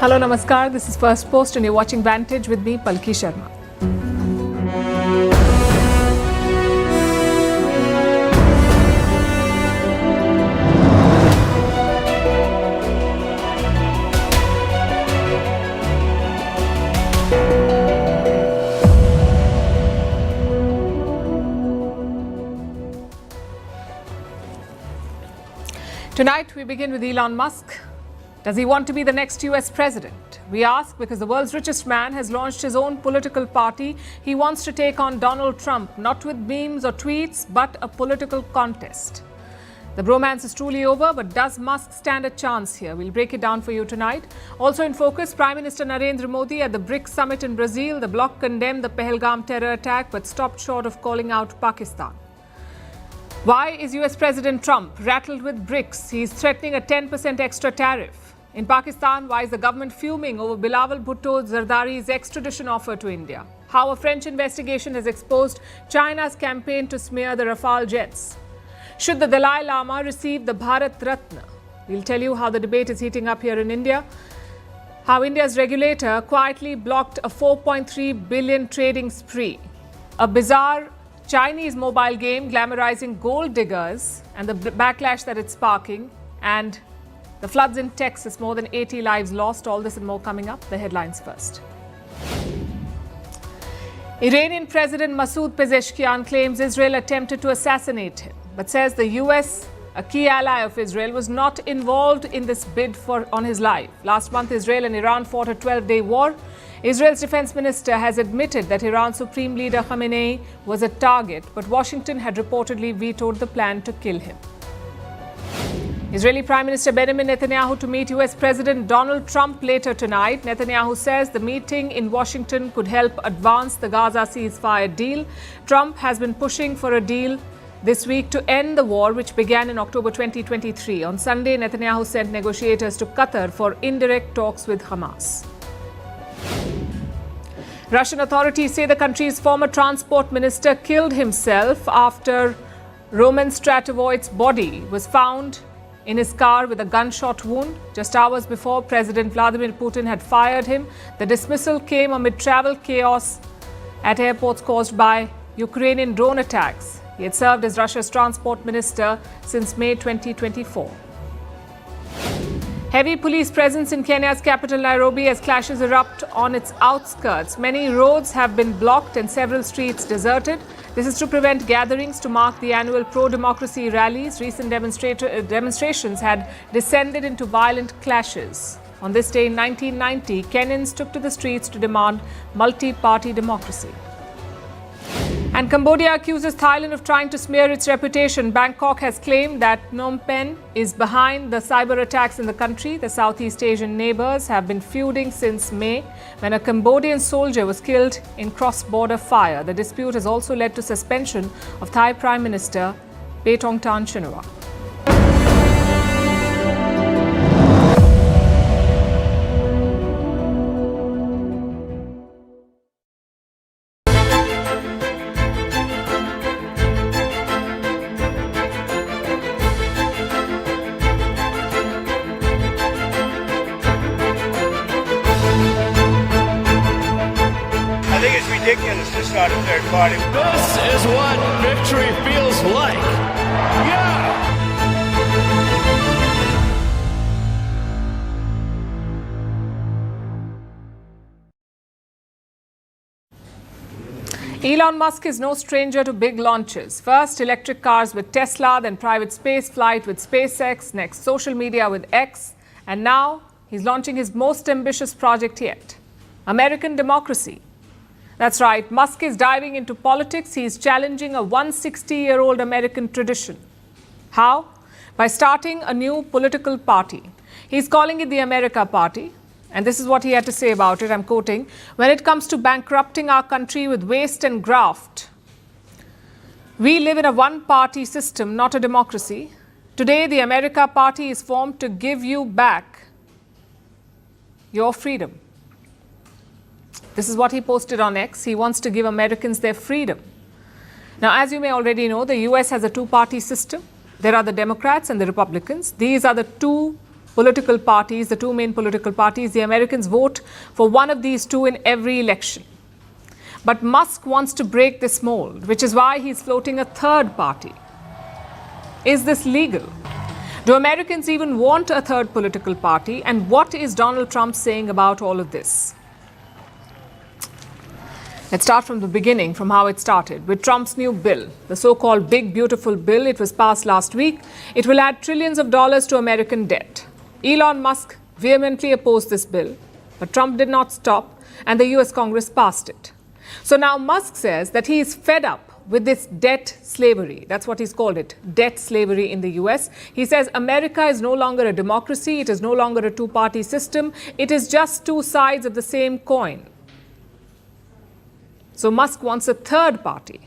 Hello, Namaskar. This is Firstpost and you're watching Vantage with me, Palki Sharma. Tonight, we begin with Elon Musk. Does he want to be the next US president? We ask because the world's richest man has launched his own political party. He wants to take on Donald Trump, not with memes or tweets, but a political contest. The bromance is truly over, but does Musk stand a chance here? We'll break it down for you tonight. Also in focus, Prime Minister Narendra Modi at the BRICS summit in Brazil. The bloc condemned the Pahalgam terror attack, but stopped short of calling out Pakistan. Why is US President Trump rattled with BRICS? He's threatening a 10% extra tariff. In Pakistan, why is the government fuming over Bilawal Bhutto Zardari's extradition offer to India? How a French investigation has exposed China's campaign to smear the Rafale jets. Should the Dalai Lama receive the Bharat Ratna? We'll tell you how the debate is heating up here in India. How India's regulator quietly blocked a 4.3 billion trading spree. A bizarre Chinese mobile game glamorizing gold diggers and the backlash that it's sparking, and the floods in Texas, more than 80 lives lost. All this and more coming up. The headlines first. Iranian President Masoud Pezeshkian claims Israel attempted to assassinate him, but says the US, a key ally of Israel, was not involved in this bid on his life. Last month, Israel and Iran fought a 12-day war. Israel's defense minister has admitted that Iran's Supreme Leader Khamenei was a target, but Washington had reportedly vetoed the plan to kill him. Israeli Prime Minister Benjamin Netanyahu to meet US President Donald Trump later tonight. Netanyahu says the meeting in Washington could help advance the Gaza ceasefire deal. Trump has been pushing for a deal this week to end the war, which began in October 2023. On Sunday, Netanyahu sent negotiators to Qatar for indirect talks with Hamas. Russian authorities say the country's former transport minister killed himself after Roman Stratovoit's body was found in his car with a gunshot wound. Just hours before, President Vladimir Putin had fired him. The dismissal came amid travel chaos at airports caused by Ukrainian drone attacks. He had served as Russia's transport minister since May 2024. Heavy police presence in Kenya's capital Nairobi as clashes erupt on its outskirts. Many roads have been blocked and several streets deserted. This is to prevent gatherings to mark the annual pro-democracy rallies. Recent demonstrations had descended into violent clashes. On this day in 1990, Kenyans took to the streets to demand multi-party democracy. And Cambodia accuses Thailand of trying to smear its reputation. Bangkok has claimed that Phnom Penh is behind the cyber attacks in the country. The Southeast Asian neighbors have been feuding since May, when a Cambodian soldier was killed in cross-border fire. The dispute has also led to suspension of Thai Prime Minister Paetongtarn Shinawatra. Ridiculous to start a third party. This is what victory feels like. Yeah! Elon Musk is no stranger to big launches. First, electric cars with Tesla, then private space flight with SpaceX, next social media with X, and now he's launching his most ambitious project yet, American democracy. That's right, Musk is diving into politics. He's challenging a 160-year-old American tradition. How? By starting a new political party. He's calling it the America Party. And this is what he had to say about it. I'm quoting, "When it comes to bankrupting our country with waste and graft, we live in a one-party system, not a democracy. Today, the America Party is formed to give you back your freedom." This is what he posted on X. He wants to give Americans their freedom. Now, as you may already know, the US has a two-party system. There are the Democrats and the Republicans. These are the two political parties, the two main political parties, the Americans vote for one of these two in every election. But Musk wants to break this mold, which is why he's floating a third party. Is this legal? Do Americans even want a third political party? And what is Donald Trump saying about all of this? Let's start from the beginning, from how it started, with Trump's new bill, the so-called Big Beautiful Bill. It was passed last week. It will add trillions of dollars to American debt. Elon Musk vehemently opposed this bill, but Trump did not stop, and the US Congress passed it. So now Musk says that he is fed up with this debt slavery. That's what he's called it, debt slavery in the US. He says America is no longer a democracy. It is no longer a two-party system. It is just two sides of the same coin. So Musk wants a third party,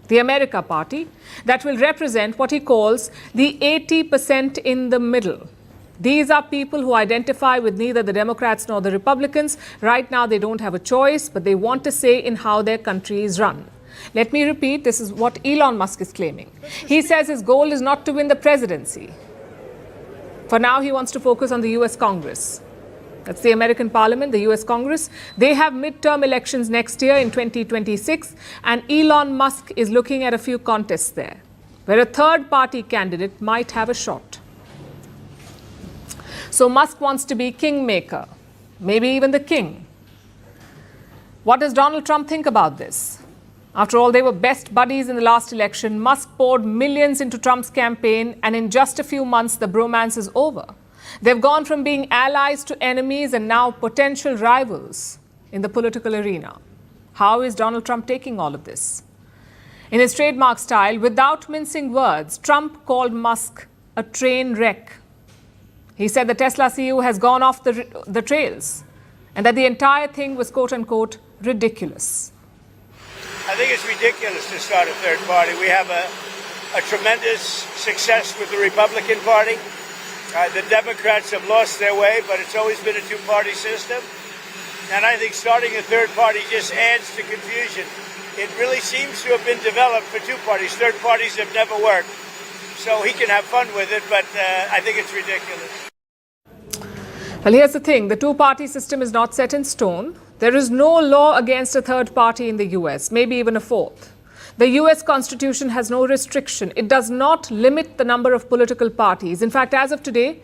the America Party, that will represent what he calls the 80% in the middle. These are people who identify with neither the Democrats nor the Republicans. Right now, they don't have a choice, but they want a say in how their country is run. Let me repeat, this is what Elon Musk is claiming. He says his goal is not to win the presidency. For now, he wants to focus on the US Congress. That's the American Parliament, the US Congress. They have midterm elections next year in 2026, and Elon Musk is looking at a few contests there, where a third-party candidate might have a shot. So Musk wants to be kingmaker, maybe even the king. What does Donald Trump think about this? After all, they were best buddies in the last election. Musk poured millions into Trump's campaign, and in just a few months, the bromance is over. They've gone from being allies to enemies and now potential rivals in the political arena. How is Donald Trump taking all of this? In his trademark style, without mincing words, Trump called Musk a train wreck. He said the Tesla CEO has gone off the trails and that the entire thing was, quote unquote, ridiculous. I think it's ridiculous to start a third party. We have a tremendous success with the Republican Party. The Democrats have lost their way, but it's always been a two-party system. And I think starting a third party just adds to confusion. It really seems to have been developed for two parties. Third parties have never worked. So he can have fun with it, but I think it's ridiculous. Well, here's the thing. The two-party system is not set in stone. There is no law against a third party in the US, maybe even a fourth. The US Constitution has no restriction. It does not limit the number of political parties. In fact, as of today,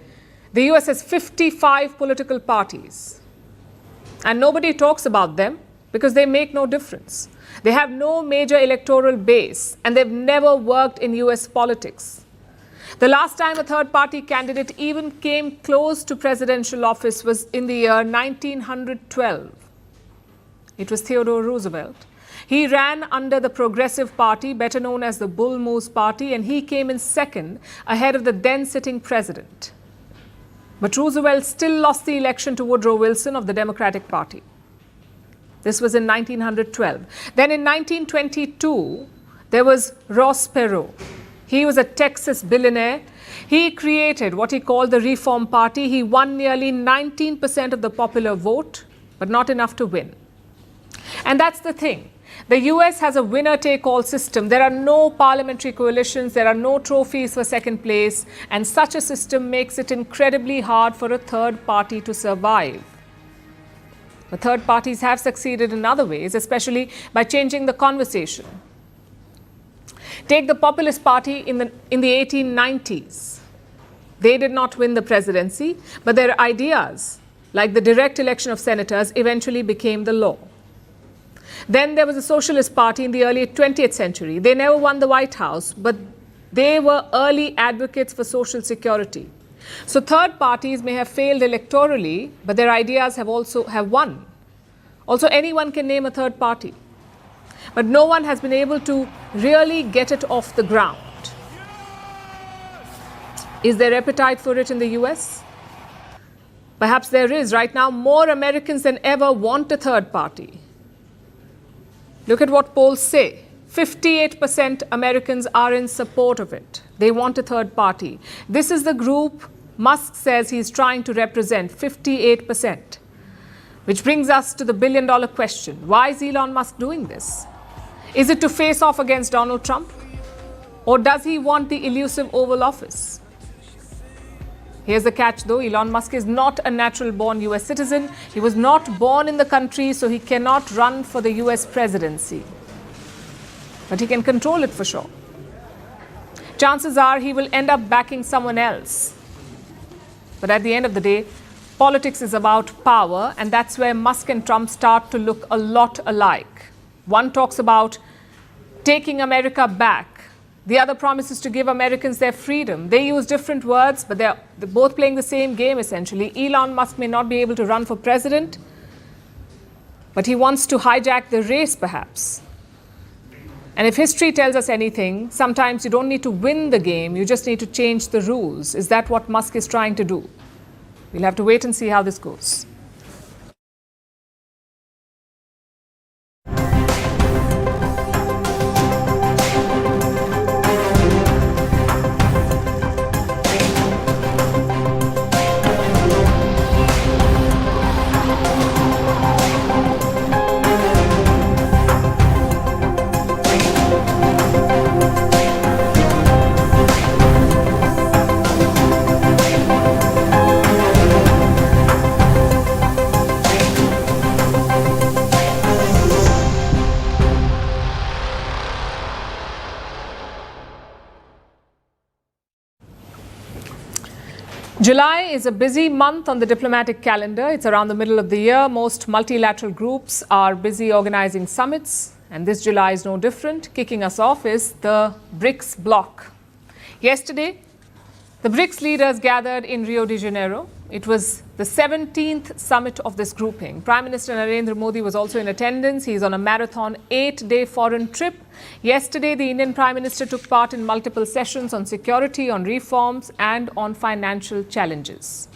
the US has 55 political parties. And nobody talks about them because they make no difference. They have no major electoral base, and they've never worked in US politics. The last time a third-party candidate even came close to presidential office was in the year 1912. It was Theodore Roosevelt. He ran under the Progressive Party, better known as the Bull Moose Party, and he came in second ahead of the then-sitting president. But Roosevelt still lost the election to Woodrow Wilson of the Democratic Party. This was in 1912. Then in 1922, there was Ross Perot. He was a Texas billionaire. He created what he called the Reform Party. He won nearly 19% of the popular vote, but not enough to win. And that's the thing. The US has a winner-take-all system. There are no parliamentary coalitions. There are no trophies for second place. And such a system makes it incredibly hard for a third party to survive. But third parties have succeeded in other ways, especially by changing the conversation. Take the Populist Party in the 1890s. They did not win the presidency, but their ideas, like the direct election of senators, eventually became the law. Then there was the Socialist Party in the early 20th century. They never won the White House, but they were early advocates for social security. So third parties may have failed electorally, but their ideas have won. Also, anyone can name a third party. But no one has been able to really get it off the ground. Is there appetite for it in the US? Perhaps there is. Right now, more Americans than ever want a third party. Look at what polls say. 58% Americans are in support of it. They want a third party. This is the group Musk says he's trying to represent, 58%. Which brings us to the billion-dollar question. Why is Elon Musk doing this? Is it to face off against Donald Trump? Or does he want the elusive Oval Office? Here's the catch though, Elon Musk is not a natural-born US citizen. He was not born in the country, so he cannot run for the US presidency. But he can control it for sure. Chances are he will end up backing someone else. But at the end of the day, politics is about power, and that's where Musk and Trump start to look a lot alike. One talks about taking America back. The other promises to give Americans their freedom. They use different words, but they're both playing the same game, essentially. Elon Musk may not be able to run for president, but he wants to hijack the race, perhaps. And if history tells us anything, sometimes you don't need to win the game, you just need to change the rules. Is that what Musk is trying to do? We'll have to wait and see how this goes. July is a busy month on the diplomatic calendar. It's around the middle of the year. Most multilateral groups are busy organizing summits, and this July is no different. Kicking us off is the BRICS bloc. Yesterday, the BRICS leaders gathered in Rio de Janeiro. It was the 17th summit of this grouping. Prime Minister Narendra Modi was also in attendance. He is on a marathon 8-day foreign trip. Yesterday, the Indian Prime Minister took part in multiple sessions on security, on reforms, and on financial challenges.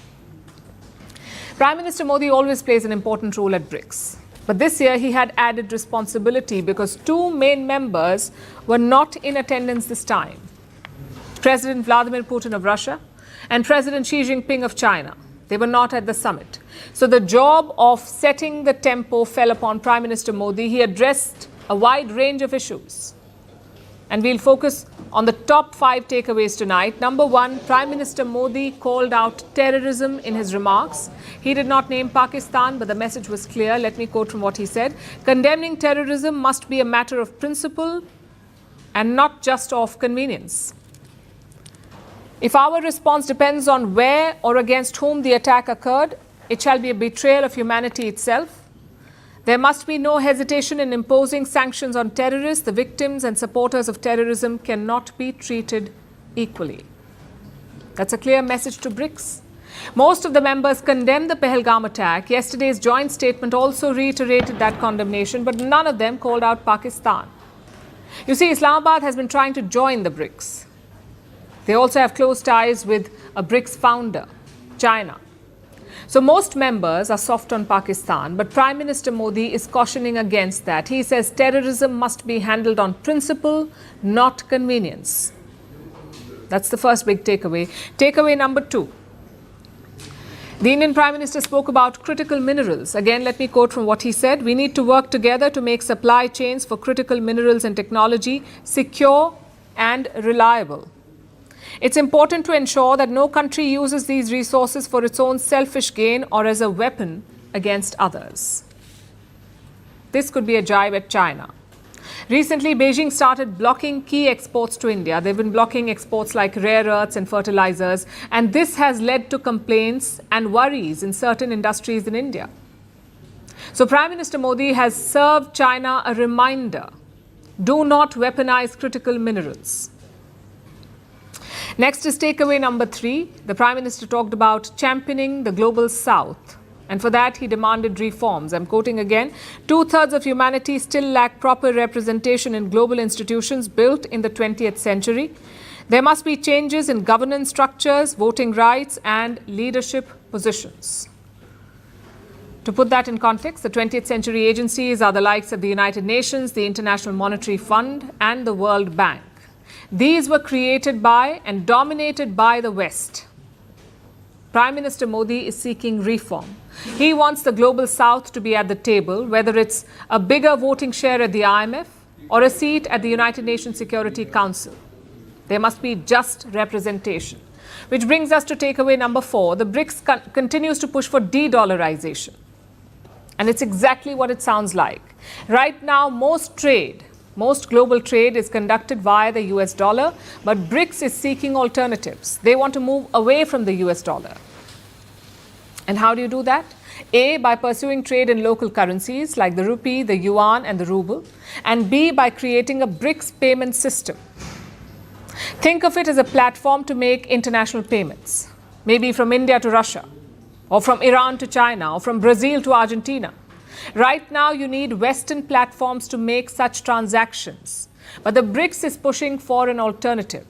Prime Minister Modi always plays an important role at BRICS. But this year, he had added responsibility because two main members were not in attendance this time. President Vladimir Putin of Russia and President Xi Jinping of China. They were not at the summit. So the job of setting the tempo fell upon Prime Minister Modi. He addressed a wide range of issues. And we'll focus on the top 5 takeaways tonight. Number 1, Prime Minister Modi called out terrorism in his remarks. He did not name Pakistan, but the message was clear. Let me quote from what he said. Condemning terrorism must be a matter of principle and not just of convenience. If our response depends on where or against whom the attack occurred, it shall be a betrayal of humanity itself. There must be no hesitation in imposing sanctions on terrorists. The victims and supporters of terrorism cannot be treated equally. That's a clear message to BRICS. Most of the members condemned the Pahalgam attack. Yesterday's joint statement also reiterated that condemnation, but none of them called out Pakistan. You see, Islamabad has been trying to join the BRICS. They also have close ties with a BRICS founder, China. So most members are soft on Pakistan, but Prime Minister Modi is cautioning against that. He says terrorism must be handled on principle, not convenience. That's the first big takeaway. Takeaway number 2. The Indian Prime Minister spoke about critical minerals. Again, let me quote from what he said. We need to work together to make supply chains for critical minerals and technology secure and reliable. It's important to ensure that no country uses these resources for its own selfish gain or as a weapon against others. This could be a jibe at China. Recently, Beijing started blocking key exports to India. They've been blocking exports like rare earths and fertilizers, and this has led to complaints and worries in certain industries in India. So Prime Minister Modi has served China a reminder: do not weaponize critical minerals. Next is takeaway number 3. The Prime Minister talked about championing the global South. And for that, he demanded reforms. I'm quoting again. 2/3 of humanity still lack proper representation in global institutions built in the 20th century. There must be changes in governance structures, voting rights, and leadership positions. To put that in context, the 20th century agencies are the likes of the United Nations, the International Monetary Fund, and the World Bank. These were created by and dominated by the West. Prime Minister Modi is seeking reform. He wants the global South to be at the table, whether it's a bigger voting share at the IMF or a seat at the United Nations Security Council. There must be just representation. Which brings us to takeaway number 4. The BRICS continues to push for de-dollarization. And it's exactly what it sounds like. Right now, most global trade is conducted via the US dollar, but BRICS is seeking alternatives. They want to move away from the US dollar. And how do you do that? A, by pursuing trade in local currencies like the rupee, the yuan, and the ruble. And B, by creating a BRICS payment system. Think of it as a platform to make international payments, maybe from India to Russia, or from Iran to China, or from Brazil to Argentina. Right now, you need Western platforms to make such transactions. But the BRICS is pushing for an alternative.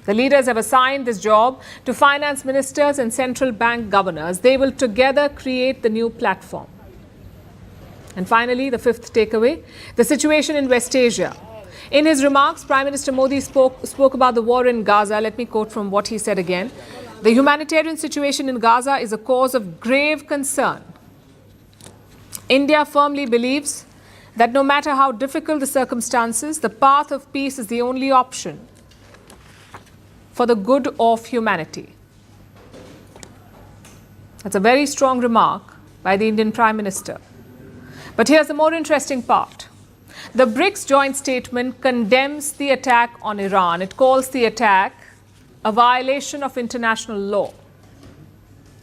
The leaders have assigned this job to finance ministers and central bank governors. They will together create the new platform. And finally, the 5th takeaway, the situation in West Asia. In his remarks, Prime Minister Modi spoke about the war in Gaza. Let me quote from what he said again. The humanitarian situation in Gaza is a cause of grave concern. India firmly believes that no matter how difficult the circumstances, the path of peace is the only option for the good of humanity. That's a very strong remark by the Indian Prime Minister. But here's the more interesting part. The BRICS joint statement condemns the attack on Iran. It calls the attack a violation of international law.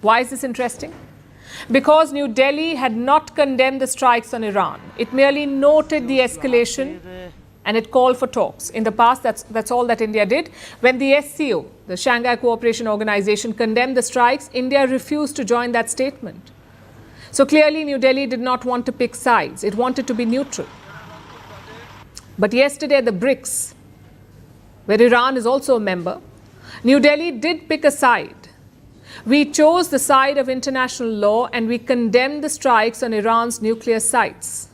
Why is this interesting? Because New Delhi had not condemned the strikes on Iran. It merely noted the escalation and it called for talks. In the past, that's all that India did. When the SCO, the Shanghai Cooperation Organization, condemned the strikes, India refused to join that statement. So clearly, New Delhi did not want to pick sides. It wanted to be neutral. But yesterday, the BRICS, where Iran is also a member, New Delhi did pick a side. We chose the side of international law and we condemned the strikes on Iran's nuclear sites.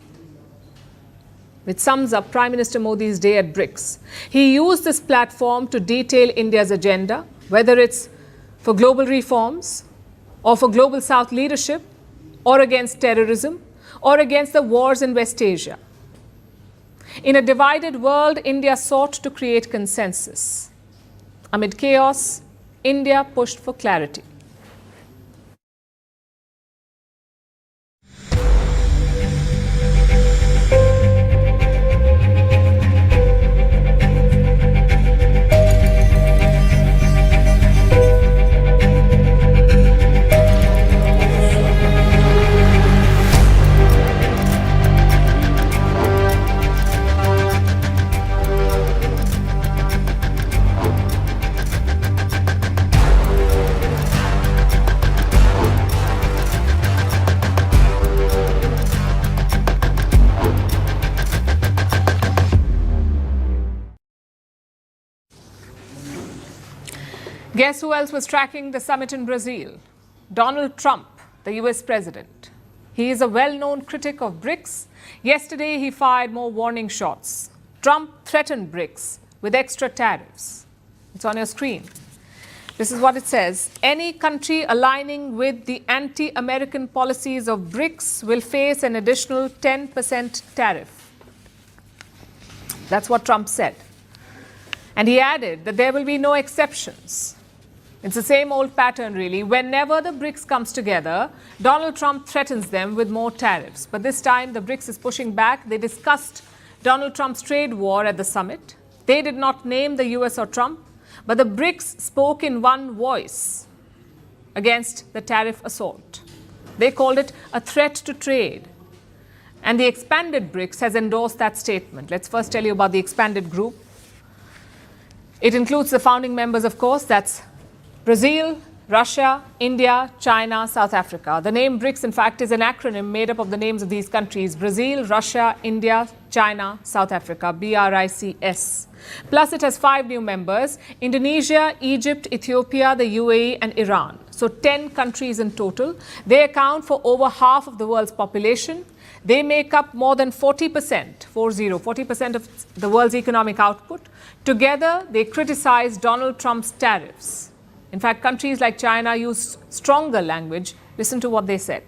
Which sums up Prime Minister Modi's day at BRICS. He used this platform to detail India's agenda, whether it's for global reforms, or for global South leadership, or against terrorism, or against the wars in West Asia. In a divided world, India sought to create consensus. Amid chaos, India pushed for clarity. Guess who else was tracking the summit in Brazil? Donald Trump, the US president. He is a well-known critic of BRICS. Yesterday, he fired more warning shots. Trump threatened BRICS with extra tariffs. It's on your screen. This is what it says. Any country aligning with the anti-American policies of BRICS will face an additional 10% tariff. That's what Trump said. And he added that there will be no exceptions. It's the same old pattern, really. Whenever the BRICS comes together, Donald Trump threatens them with more tariffs. But this time, the BRICS is pushing back. They discussed Donald Trump's trade war at the summit. They did not name the US or Trump, but the BRICS spoke in one voice against the tariff assault. They called it a threat to trade. And the expanded BRICS has endorsed that statement. Let's first tell you about the expanded group. It includes the founding members, of course. That's Brazil, Russia, India, China, South Africa. The name BRICS, in fact, is an acronym made up of the names of these countries: Brazil, Russia, India, China, South Africa, BRICS. Plus, it has 5 new members: Indonesia, Egypt, Ethiopia, the UAE, and Iran. So 10 countries in total. They account for over half of the world's population. They make up more than 40% of the world's economic output. Together, they criticize Donald Trump's tariffs. In fact, countries like China use stronger language. Listen to what they said.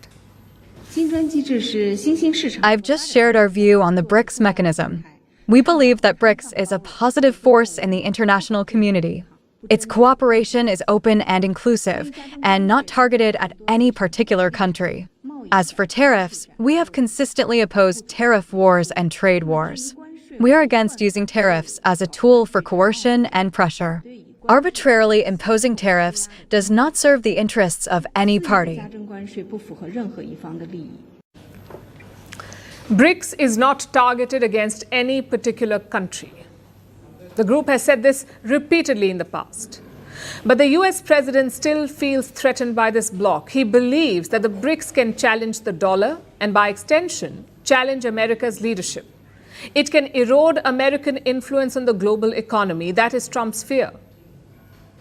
I've just shared our view on the BRICS mechanism. We believe that BRICS is a positive force in the international community. Its cooperation is open and inclusive, and not targeted at any particular country. As for tariffs, we have consistently opposed tariff wars and trade wars. We are against using tariffs as a tool for coercion and pressure. Arbitrarily imposing tariffs does not serve the interests of any party. BRICS is not targeted against any particular country. The group has said this repeatedly in the past. But the US president still feels threatened by this bloc. He believes that the BRICS can challenge the dollar and, by extension, challenge America's leadership. It can erode American influence on the global economy. That is Trump's fear,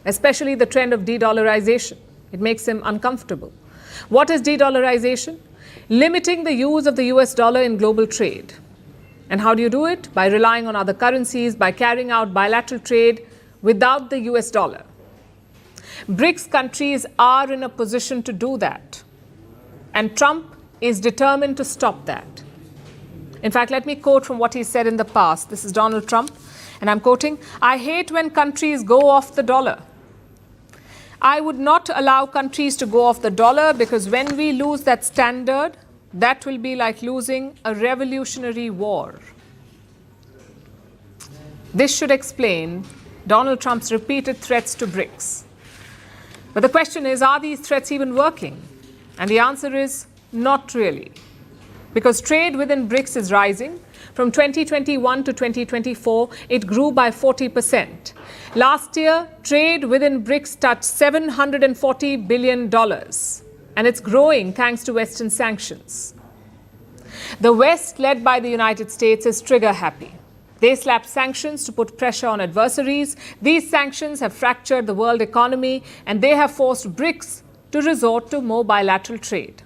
especially the trend of de-dollarization. It makes him uncomfortable. What is de-dollarization? Limiting the use of the US dollar in global trade. And how do you do it? By relying on other currencies, by carrying out bilateral trade without the US dollar. BRICS countries are in a position to do that. And Trump is determined to stop that. In fact, let me quote from what he said in the past. This is Donald Trump, and I'm quoting, "I hate when countries go off the dollar. I would not allow countries to go off the dollar because when we lose that standard, that will be like losing a revolutionary war." This should explain Donald Trump's repeated threats to BRICS. But the question is, are these threats even working? And the answer is not really. Because trade within BRICS is rising. From 2021 to 2024, it grew by 40%. Last year, trade within BRICS touched $740 billion. And it's growing thanks to Western sanctions. The West, led by the United States, is trigger happy. They slapped sanctions to put pressure on adversaries. These sanctions have fractured the world economy, and they have forced BRICS to resort to more bilateral trade.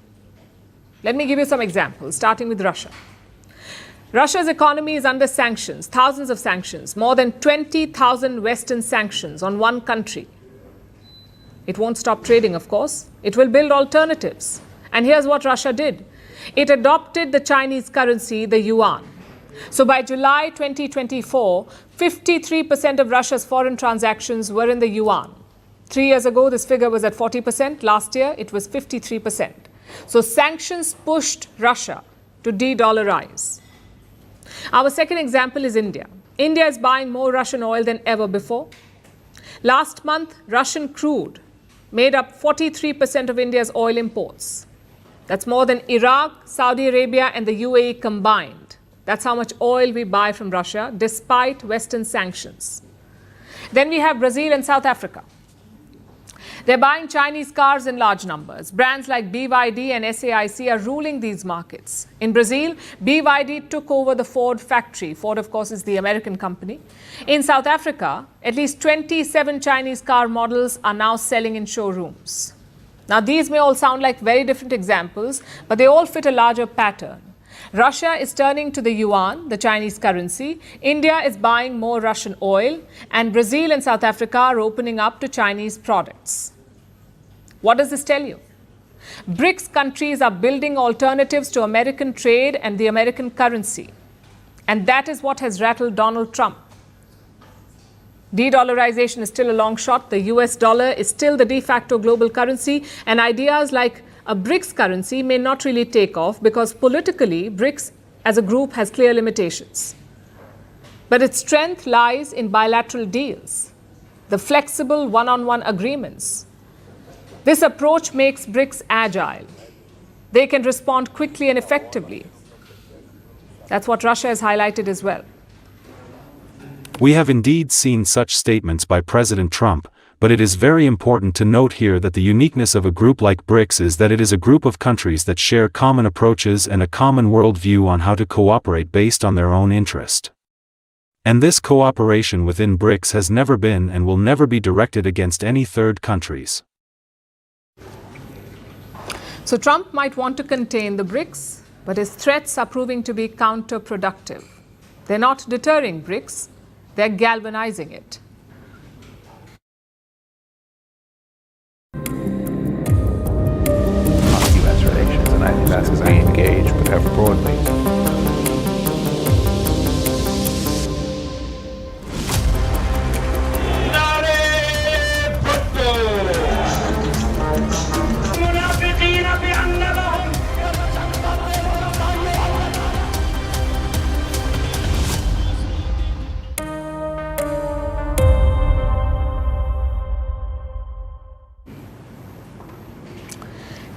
Let me give you some examples, starting with Russia. Russia's economy is under sanctions, thousands of sanctions, more than 20,000 Western sanctions on one country. It won't stop trading, of course. It will build alternatives. And here's what Russia did. It adopted the Chinese currency, the yuan. So by July 2024, 53% of Russia's foreign transactions were in the yuan. 3 years ago, this figure was at 40%. Last year, it was 53%. So sanctions pushed Russia to de-dollarize. Our second example is India. India is buying more Russian oil than ever before. Last month, Russian crude made up 43% of India's oil imports. That's more than Iraq, Saudi Arabia, and the UAE combined. That's how much oil we buy from Russia, despite Western sanctions. Then we have Brazil and South Africa. They're buying Chinese cars in large numbers. Brands like BYD and SAIC are ruling these markets. In Brazil, BYD took over the Ford factory. Ford, of course, is the American company. In South Africa, at least 27 Chinese car models are now selling in showrooms. Now, these may all sound like very different examples, but they all fit a larger pattern. Russia is turning to the yuan, the Chinese currency. India is buying more Russian oil. And Brazil and South Africa are opening up to Chinese products. What does this tell you? BRICS countries are building alternatives to American trade and the American currency. And that is what has rattled Donald Trump. De-dollarization is still a long shot. The US dollar is still the de facto global currency. And ideas like a BRICS currency may not really take off because politically, BRICS as a group has clear limitations. But its strength lies in bilateral deals, the flexible one-on-one agreements. This approach makes BRICS agile. They can respond quickly and effectively. That's what Russia has highlighted as well. We have indeed seen such statements by President Trump, but it is very important to note here that the uniqueness of a group like BRICS is that it is a group of countries that share common approaches and a common worldview on how to cooperate based on their own interest. And this cooperation within BRICS has never been and will never be directed against any third countries. So Trump might want to contain the BRICS, but his threats are proving to be counterproductive. They're not deterring BRICS, they're galvanizing it. U.S. relations, and I think that's as I engage with ever broadly. Naughty!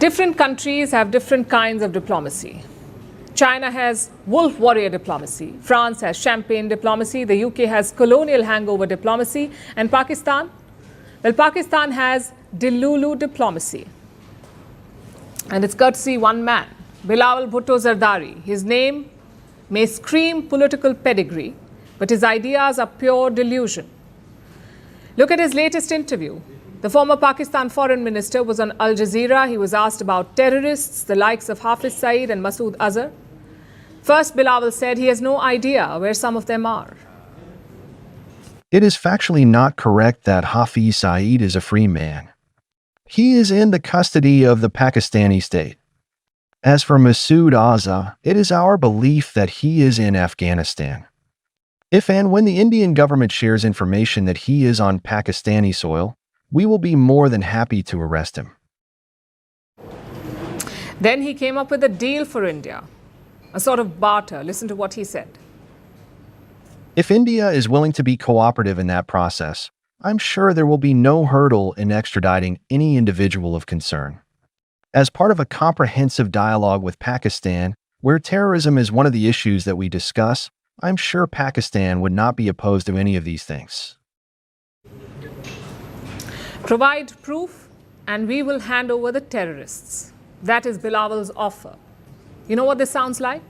Different countries have different kinds of diplomacy. China has wolf warrior diplomacy. France has champagne diplomacy. The UK has colonial hangover diplomacy. And Pakistan? Well, Pakistan has Delulu diplomacy. And it's courtesy one man, Bilawal Bhutto Zardari. His name may scream political pedigree, but his ideas are pure delusion. Look at his latest interview. The former Pakistan foreign minister was on Al Jazeera. He was asked about terrorists, the likes of Hafiz Saeed and Masood Azhar. First, Bilawal said he has no idea where some of them are. It is factually not correct that Hafiz Saeed is a free man. He is in the custody of the Pakistani state. As for Masood Azhar, it is our belief that he is in Afghanistan. If and when the Indian government shares information that he is on Pakistani soil, we will be more than happy to arrest him. Then he came up with a deal for India, a sort of barter. Listen to what he said. If India is willing to be cooperative in that process, I'm sure there will be no hurdle in extraditing any individual of concern. As part of a comprehensive dialogue with Pakistan, where terrorism is one of the issues that we discuss, I'm sure Pakistan would not be opposed to any of these things. Provide proof and we will hand over the terrorists. That is Bilawal's offer. You know what this sounds like?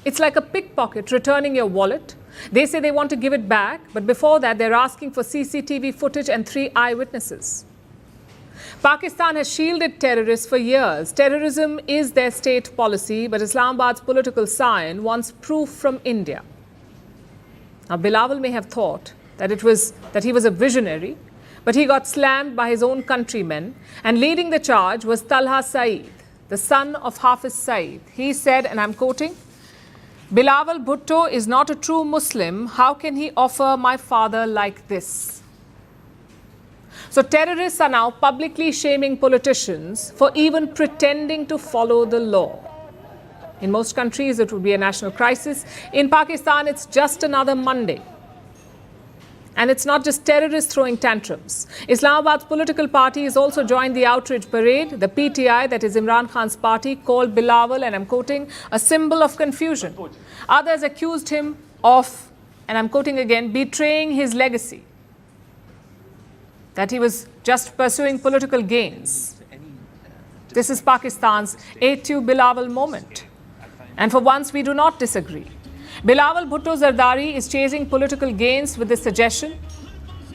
It's like a pickpocket returning your wallet. They say they want to give it back, but before that they're asking for CCTV footage and 3 eyewitnesses. Pakistan has shielded terrorists for years. Terrorism is their state policy, but Islamabad's political scion wants proof from India. Now, Bilawal may have thought that he was a visionary, but he got slammed by his own countrymen, and leading the charge was Talha Saeed, the son of Hafiz Saeed. He said, and I'm quoting, "Bilawal Bhutto is not a true Muslim. How can he offer my father like this?" So terrorists are now publicly shaming politicians for even pretending to follow the law. In most countries, it would be a national crisis. In Pakistan, it's just another Monday. And it's not just terrorists throwing tantrums. Islamabad's political party has also joined the outrage parade. The PTI, that is Imran Khan's party, called Bilawal, and I'm quoting, a symbol of confusion. Others accused him of, and I'm quoting again, betraying his legacy. That he was just pursuing political gains. This is Pakistan's A2 Bilawal moment. And for once, we do not disagree. Bilawal Bhutto Zardari is chasing political gains with this suggestion.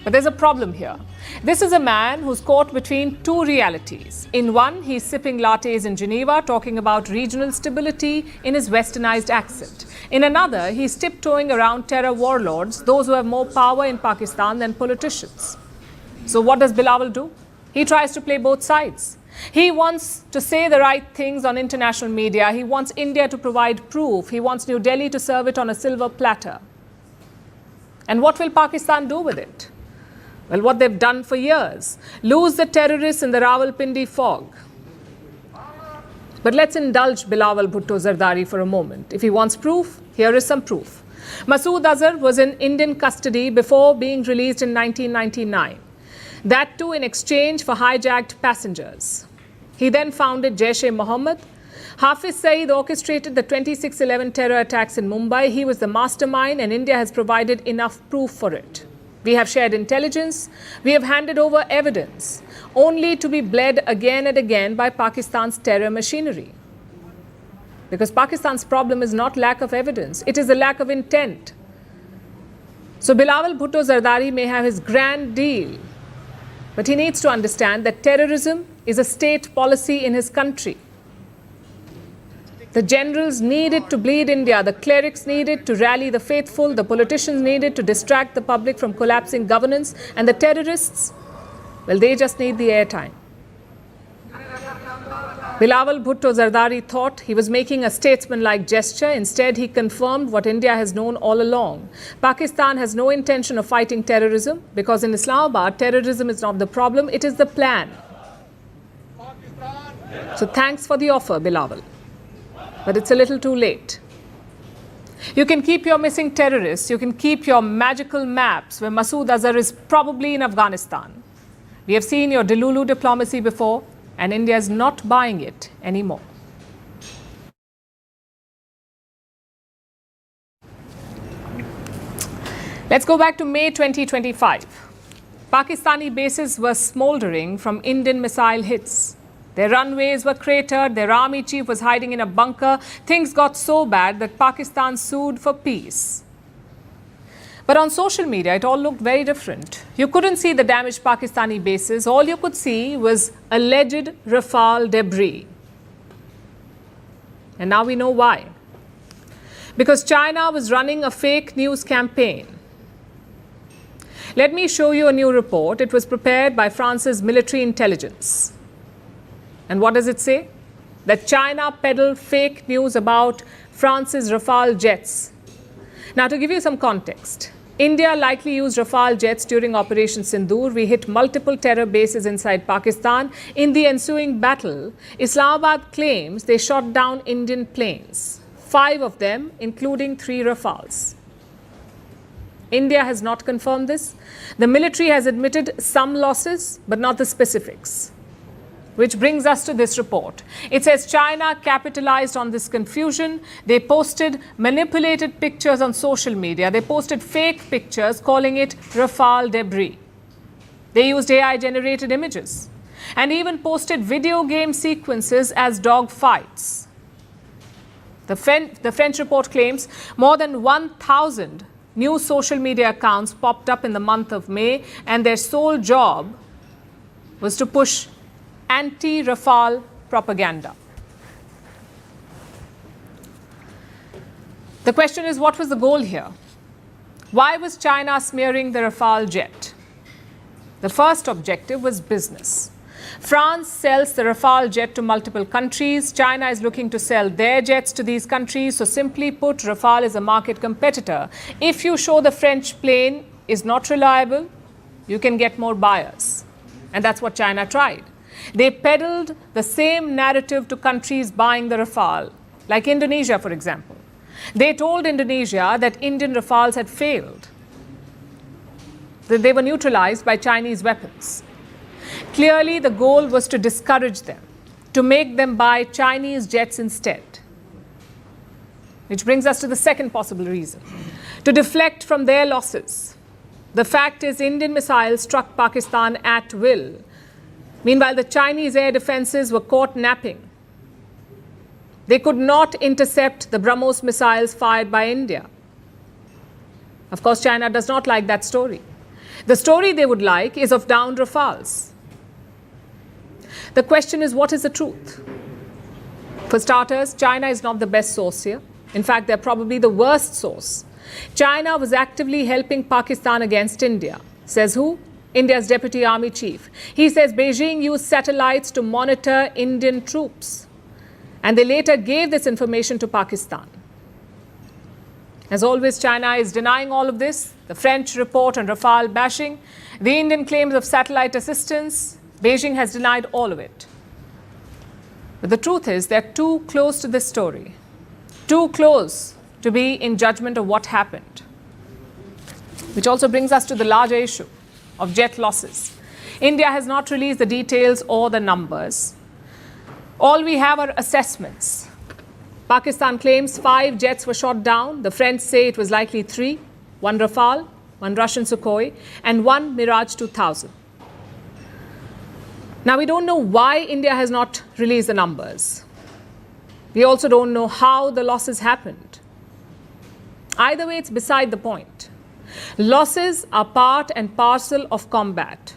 But there's a problem here. This is a man who's caught between two realities. In one, he's sipping lattes in Geneva, talking about regional stability in his westernized accent. In another, he's tiptoeing around terror warlords, those who have more power in Pakistan than politicians. So what does Bilawal do? He tries to play both sides. He wants to say the right things on international media. He wants India to provide proof. He wants New Delhi to serve it on a silver platter. And what will Pakistan do with it? Well, what they've done for years. Lose the terrorists in the Rawalpindi fog. But let's indulge Bilawal Bhutto Zardari for a moment. If he wants proof, here is some proof. Masood Azhar was in Indian custody before being released in 1999. That too in exchange for hijacked passengers. He then founded Jaish-e-Mohammed. Hafiz Saeed orchestrated the 26/11 terror attacks in Mumbai. He was the mastermind, and India has provided enough proof for it. We have shared intelligence. We have handed over evidence, only to be bled again and again by Pakistan's terror machinery. Because Pakistan's problem is not lack of evidence, it is a lack of intent. So Bilawal Bhutto Zardari may have his grand deal, but he needs to understand that terrorism is a state policy in his country. The generals needed to bleed India, the clerics needed to rally the faithful, the politicians needed to distract the public from collapsing governance, and the terrorists, well, they just need the airtime. Bilawal Bhutto Zardari thought he was making a statesman-like gesture. Instead, he confirmed what India has known all along. Pakistan has no intention of fighting terrorism because in Islamabad, terrorism is not the problem, it is the plan. So thanks for the offer, Bilawal. But it's a little too late. You can keep your missing terrorists, you can keep your magical maps where Masood Azhar is probably in Afghanistan. We have seen your Delulu diplomacy before. and India is not buying it anymore. Let's go back to May 2025. Pakistani bases were smoldering from Indian missile hits. Their runways were cratered, their army chief was hiding in a bunker. Things got so bad that Pakistan sued for peace. But on social media, it all looked very different. You couldn't see the damaged Pakistani bases. All you could see was alleged Rafale debris. And now we know why. Because China was running a fake news campaign. Let me show you a new report. It was prepared by France's military intelligence. And what does it say? That China peddled fake news about France's Rafale jets. Now, to give you some context, India likely used Rafale jets during Operation Sindoor. We hit multiple terror bases inside Pakistan. In the ensuing battle, Islamabad claims they shot down Indian planes, 5 of them, including 3 Rafales. India has not confirmed this. The military has admitted some losses, but not the specifics. Which brings us to this report. It says China capitalized on this confusion. They posted manipulated pictures on social media. They posted fake pictures calling it Rafale debris. They used AI-generated images and even posted video game sequences as dog fights. The French report claims more than 1,000 new social media accounts popped up in the month of May, and their sole job was to push anti-Rafale propaganda. The question is, what was the goal here? Why was China smearing the Rafale jet? The first objective was business. France sells the Rafale jet to multiple countries. China is looking to sell their jets to these countries. So simply put, Rafale is a market competitor. If you show the French plane is not reliable, you can get more buyers. And that's what China tried. They peddled the same narrative to countries buying the Rafale, like Indonesia, for example. They told Indonesia that Indian Rafales had failed, that they were neutralized by Chinese weapons. Clearly, the goal was to discourage them, to make them buy Chinese jets instead. Which brings us to the second possible reason, to deflect from their losses. The fact is, Indian missiles struck Pakistan at will. Meanwhile, the Chinese air defenses were caught napping. They could not intercept the BrahMos missiles fired by India. Of course, China does not like that story. The story they would like is of downed Rafales. The question is, what is the truth? For starters, China is not the best source here. In fact, they're probably the worst source. China was actively helping Pakistan against India. Says who? India's deputy army chief. He says Beijing used satellites to monitor Indian troops. And they later gave this information to Pakistan. As always, China is denying all of this. The French report on Rafale bashing, the Indian claims of satellite assistance. Beijing has denied all of it. But the truth is, they're too close to this story, too close to be in judgment of what happened. Which also brings us to the larger issue of jet losses. India has not released the details or the numbers. All we have are assessments. Pakistan claims 5 jets were shot down. The French say it was likely 3, 1 Rafale, 1 Russian Sukhoi, and 1 Mirage 2000. Now, we don't know why India has not released the numbers. We also don't know how the losses happened. Either way, it's beside the point. Losses are part and parcel of combat.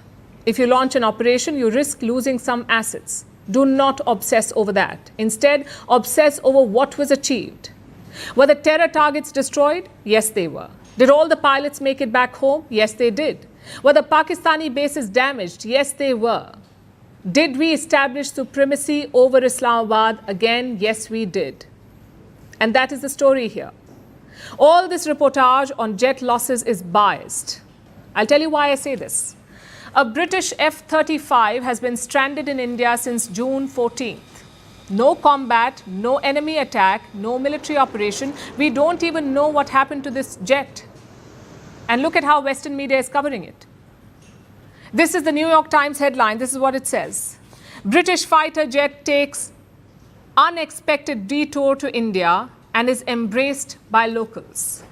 If you launch an operation, you risk losing some assets. Do not obsess over that. Instead, obsess over what was achieved. Were the terror targets destroyed? Yes, they were. Did all the pilots make it back home? Yes, they did. Were the Pakistani bases damaged? Yes, they were. Did we establish supremacy over Islamabad? Again, yes, we did. And that is the story here. All this reportage on jet losses is biased. I'll tell you why I say this. A British F-35 has been stranded in India since June 14th. No combat, no enemy attack, no military operation. We don't even know what happened to this jet. And look at how Western media is covering it. This is the New York Times headline. This is what it says. British fighter jet takes unexpected detour to India and is embraced by locals.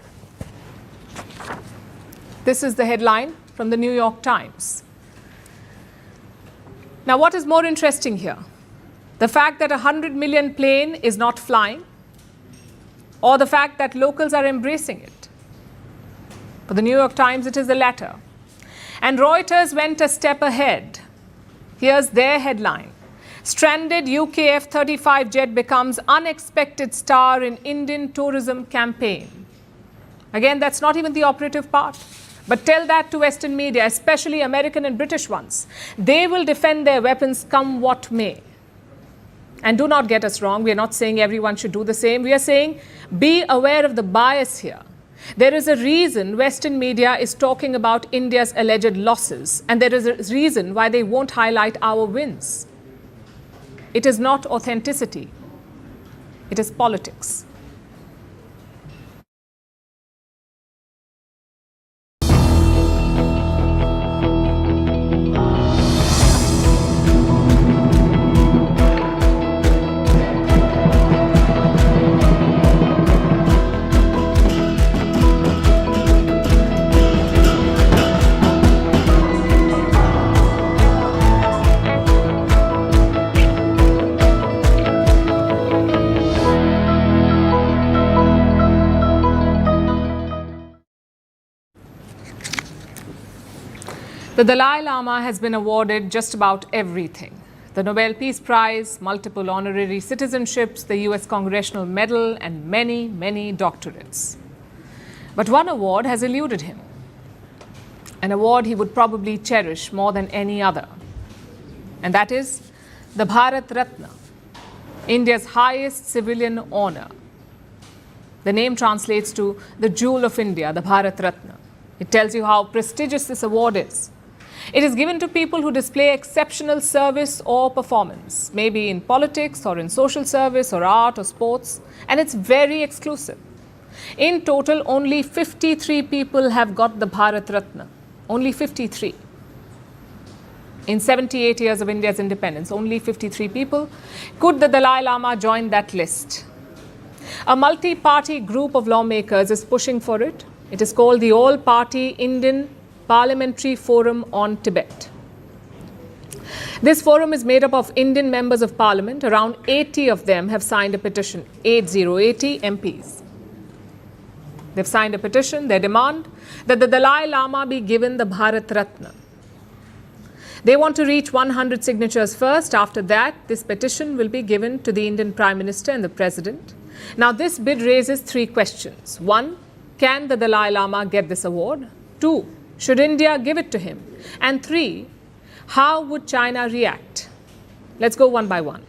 This is the headline from the New York Times. Now, what is more interesting here? The fact that a 100 million plane is not flying, or the fact that locals are embracing it? For the New York Times, it is the latter. And Reuters went a step ahead. Here's their headline. Stranded UK F-35 jet becomes unexpected star in Indian tourism campaign. Again, that's not even the operative part. But tell that to Western media, especially American and British ones. They will defend their weapons come what may. And do not get us wrong, we are not saying everyone should do the same. We are saying be aware of the bias here. There is a reason Western media is talking about India's alleged losses, and there is a reason why they won't highlight our wins. It is not authenticity. It is politics. The Dalai Lama has been awarded just about everything. The Nobel Peace Prize, multiple honorary citizenships, the US Congressional Medal, and many, many doctorates. But one award has eluded him. An award he would probably cherish more than any other. And that is the Bharat Ratna, India's highest civilian honor. The name translates to the jewel of India, the Bharat Ratna. It tells you how prestigious this award is. It is given to people who display exceptional service or performance, maybe in politics or in social service or art or sports, and it's very exclusive. In total, only 53 people have got the Bharat Ratna. Only 53. In 78 years of India's independence, only 53 people. Could the Dalai Lama join that list? A multi-party group of lawmakers is pushing for it. It is called the All-Party Indian Parliamentary Forum on Tibet. This forum is made up of Indian members of parliament. Around 80 of them have signed a petition, 80 MPs. They've signed a petition. They demand that the Dalai Lama be given the Bharat Ratna. They want to reach 100 signatures first. After that, this petition will be given to the Indian Prime Minister and the President. Now, this bid raises three questions. One, can the Dalai Lama get this award? Two, should India give it to him? And three, how would China react? Let's go one by one.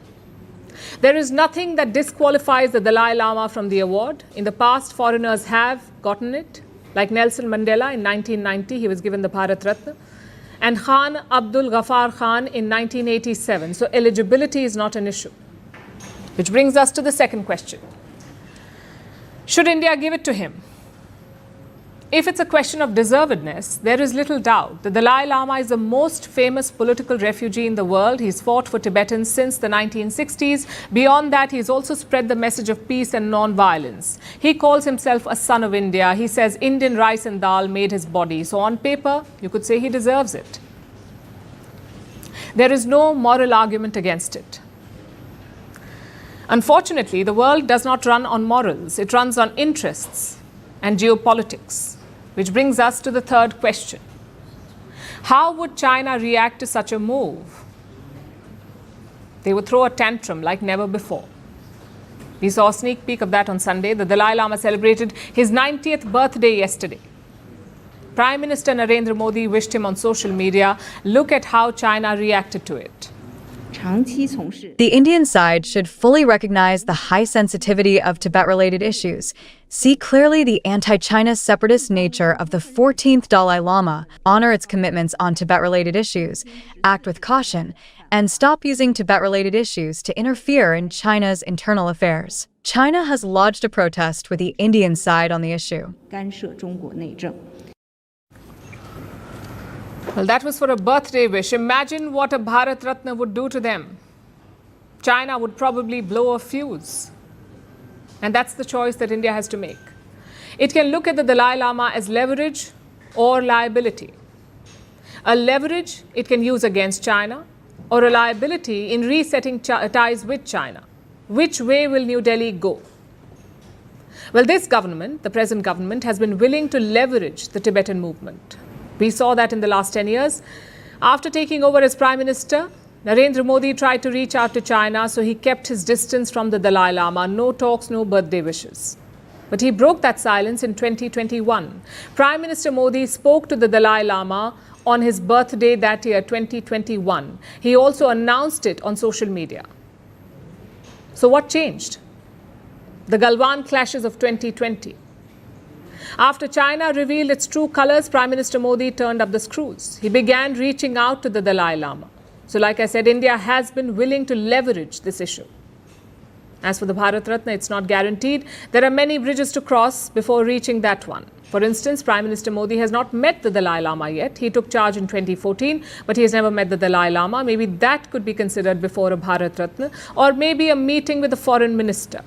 There is nothing that disqualifies the Dalai Lama from the award. In the past, foreigners have gotten it. Like Nelson Mandela in 1990, he was given the Bharat Ratna. And Khan Abdul Ghaffar Khan in 1987. So eligibility is not an issue. Which brings us to the second question. Should India give it to him? If it's a question of deservedness, there is little doubt. The Dalai Lama is the most famous political refugee in the world. He's fought for Tibetans since the 1960s. Beyond that, he's also spread the message of peace and non-violence. He calls himself a son of India. He says Indian rice and dal made his body. So on paper, you could say he deserves it. There is no moral argument against it. Unfortunately, the world does not run on morals. It runs on interests and geopolitics. Which brings us to the third question. How would China react to such a move? They would throw a tantrum like never before. We saw a sneak peek of that on Sunday. The Dalai Lama celebrated his 90th birthday yesterday. Prime Minister Narendra Modi wished him on social media. Look at how China reacted to it. The Indian side should fully recognize the high sensitivity of Tibet-related issues, see clearly the anti-China separatist nature of the 14th Dalai Lama, honor its commitments on Tibet-related issues, act with caution, and stop using Tibet-related issues to interfere in China's internal affairs. China has lodged a protest with the Indian side on the issue. Well, that was for a birthday wish. Imagine what a Bharat Ratna would do to them. China would probably blow a fuse. And that's the choice that India has to make. It can look at the Dalai Lama as leverage or liability. A leverage it can use against China, or a liability in resetting ties with China. Which way will New Delhi go? Well, this government, the present government, has been willing to leverage the Tibetan movement. We saw that in the last 10 years. After taking over as Prime Minister, Narendra Modi tried to reach out to China, so he kept his distance from the Dalai Lama. No talks, no birthday wishes. But he broke that silence in 2021. Prime Minister Modi spoke to the Dalai Lama on his birthday that year, 2021. He also announced it on social media. So what changed? The Galwan clashes of 2020. After China revealed its true colors, Prime Minister Modi turned up the screws. He began reaching out to the Dalai Lama. So like I said, India has been willing to leverage this issue. As for the Bharat Ratna, it's not guaranteed. There are many bridges to cross before reaching that one. For instance, Prime Minister Modi has not met the Dalai Lama yet. He took charge in 2014, but he has never met the Dalai Lama. Maybe that could be considered before a Bharat Ratna, or maybe a meeting with the foreign minister.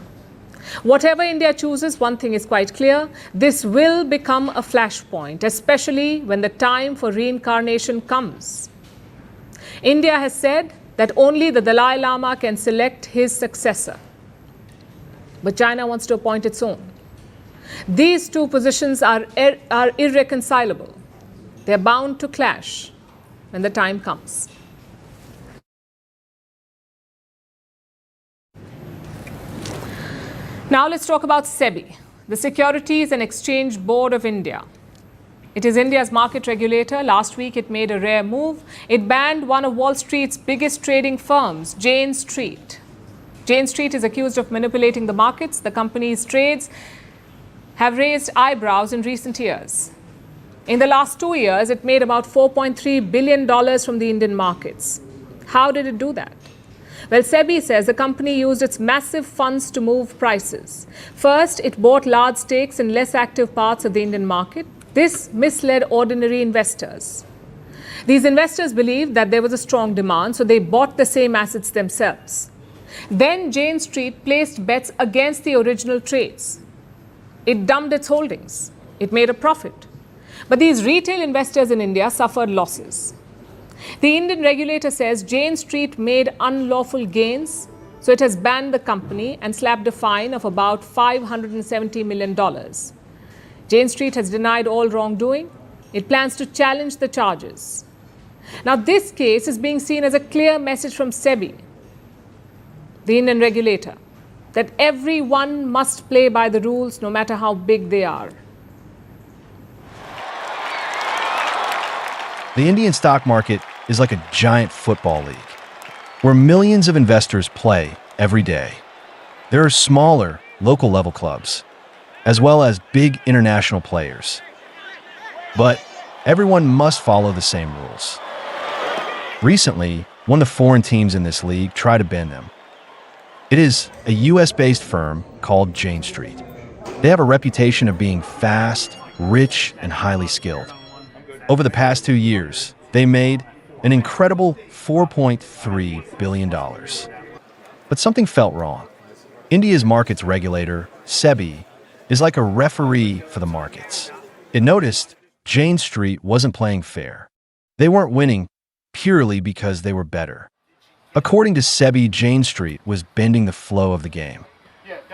Whatever India chooses, one thing is quite clear. This will become a flashpoint, especially when the time for reincarnation comes. India has said that only the Dalai Lama can select his successor. But China wants to appoint its own. These two positions are irreconcilable. They are bound to clash when the time comes. Now let's talk about Sebi, the Securities and Exchange Board of India. It is India's market regulator. Last week it made a rare move. It banned one of Wall Street's biggest trading firms, Jane Street. Jane Street is accused of manipulating the markets. The company's trades have raised eyebrows in recent years. In the last 2 years, it made about $4.3 billion from the Indian markets. How did it do that? Well, Sebi says the company used its massive funds to move prices. First, it bought large stakes in less active parts of the Indian market. This misled ordinary investors. These investors believed that there was a strong demand, so they bought the same assets themselves. Then Jane Street placed bets against the original trades. It dumped its holdings. It made a profit. But these retail investors in India suffered losses. The Indian regulator says Jane Street made unlawful gains, so it has banned the company and slapped a fine of about $570 million. Jane Street has denied all wrongdoing. It plans to challenge the charges. Now, this case is being seen as a clear message from Sebi, the Indian regulator, that everyone must play by the rules no matter how big they are. The Indian stock market is like a giant football league, where millions of investors play every day. There are smaller, local-level clubs, as well as big international players. But everyone must follow the same rules. Recently, one of the foreign teams in this league tried to bend them. It is a US-based firm called Jane Street. They have a reputation of being fast, rich, and highly skilled. Over the past 2 years, they made an incredible $4.3 billion. But something felt wrong. India's markets regulator, Sebi, is like a referee for the markets. It noticed Jane Street wasn't playing fair. They weren't winning purely because they were better. According to Sebi, Jane Street was bending the flow of the game.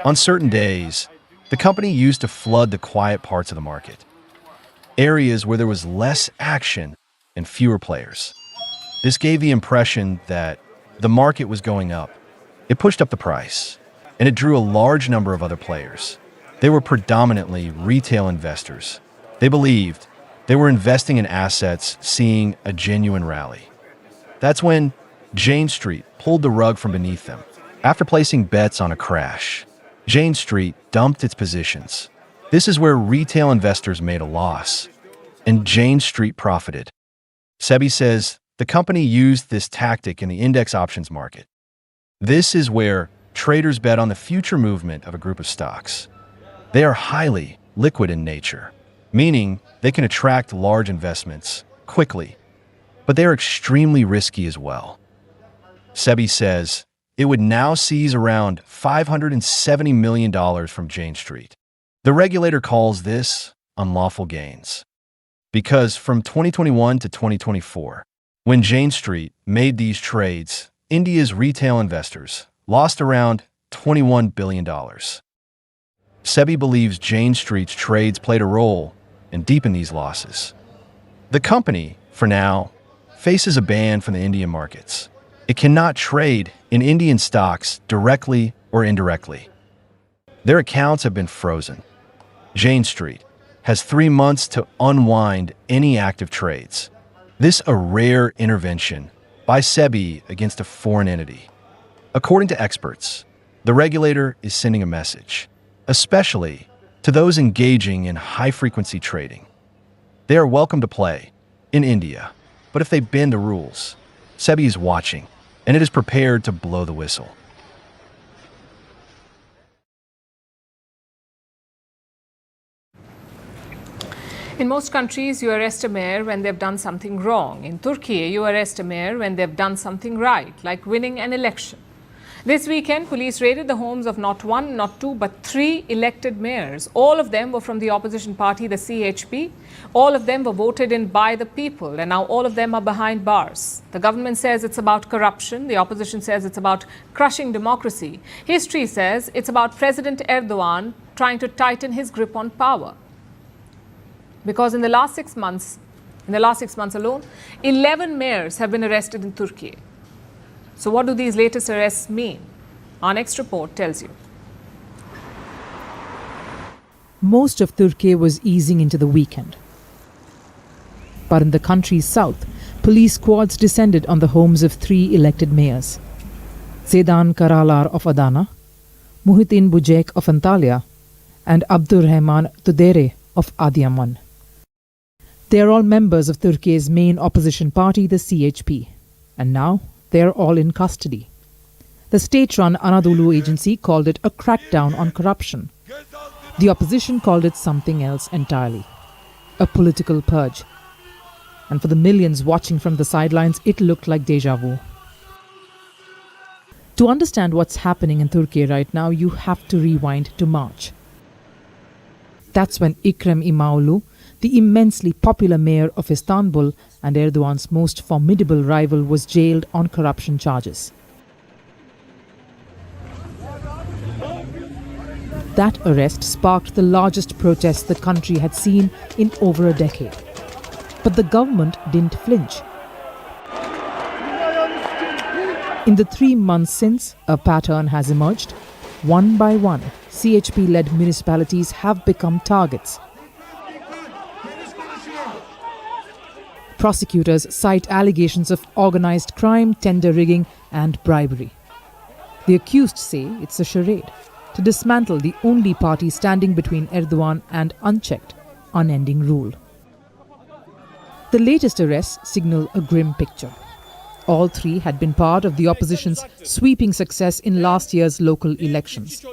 On certain days, the company used to flood the quiet parts of the market, areas where there was less action and fewer players. This gave the impression that the market was going up. It pushed up the price, and it drew a large number of other players. They were predominantly retail investors. They believed they were investing in assets, seeing a genuine rally. That's when Jane Street pulled the rug from beneath them. After placing bets on a crash, Jane Street dumped its positions. This is where retail investors made a loss, and Jane Street profited. Sebi says the company used this tactic in the index options market. This is where traders bet on the future movement of a group of stocks. They are highly liquid in nature, meaning they can attract large investments quickly. but they are extremely risky as well. Sebi says it would now seize around $570 million from Jane Street. The regulator calls this unlawful gains, because from 2021 to 2024, when Jane Street made these trades, India's retail investors lost around $21 billion. Sebi believes Jane Street's trades played a role in deepening these losses. The company, for now, faces a ban from the Indian markets. It cannot trade in Indian stocks directly or indirectly. Their accounts have been frozen. Jane Street has 3 months to unwind any active trades. This a rare intervention by Sebi against a foreign entity. According to experts, the regulator is sending a message, especially to those engaging in high-frequency trading. They are welcome to play in India, but if they bend the rules, Sebi is watching, and it is prepared to blow the whistle. In most countries, you arrest a mayor when they've done something wrong. In Turkey, you arrest a mayor when they've done something right, like winning an election. This weekend, police raided the homes of not one, not two, but 3 elected mayors. All of them were from the opposition party, the CHP. All of them were voted in by the people, and now all of them are behind bars. The government says it's about corruption. The opposition says it's about crushing democracy. History says it's about President Erdogan trying to tighten his grip on power. Because in the last 6 months alone, 11 mayors have been arrested in Turkey. So what do these latest arrests mean? Our next report tells you. Most of Turkey was easing into the weekend. But in the country's south, police squads descended on the homes of 3 elected mayors. Sedan Karalar of Adana, Muhittin Bujek of Antalya, and Abdurrahman Tudere of Adıyaman. They are all members of Turkey's main opposition party, the CHP, and now they are all in custody. The state-run Anadolu agency called it a crackdown on corruption. The opposition called it something else entirely, a political purge. And for the millions watching from the sidelines, it looked like déjà vu. To understand what's happening in Turkey right now, you have to rewind to March. That's when Ekrem İmamoğlu, the immensely popular mayor of Istanbul and Erdogan's most formidable rival, was jailed on corruption charges. That arrest sparked the largest protest the country had seen in over a decade. But the government didn't flinch. In the 3 months since, a pattern has emerged. One by one, CHP-led municipalities have become targets. Prosecutors cite allegations of organized crime, tender rigging, and bribery. The accused say it's a charade to dismantle the only party standing between Erdogan and unchecked, unending rule. The latest arrests signal a grim picture. All 3 had been part of the opposition's sweeping success in last year's local elections.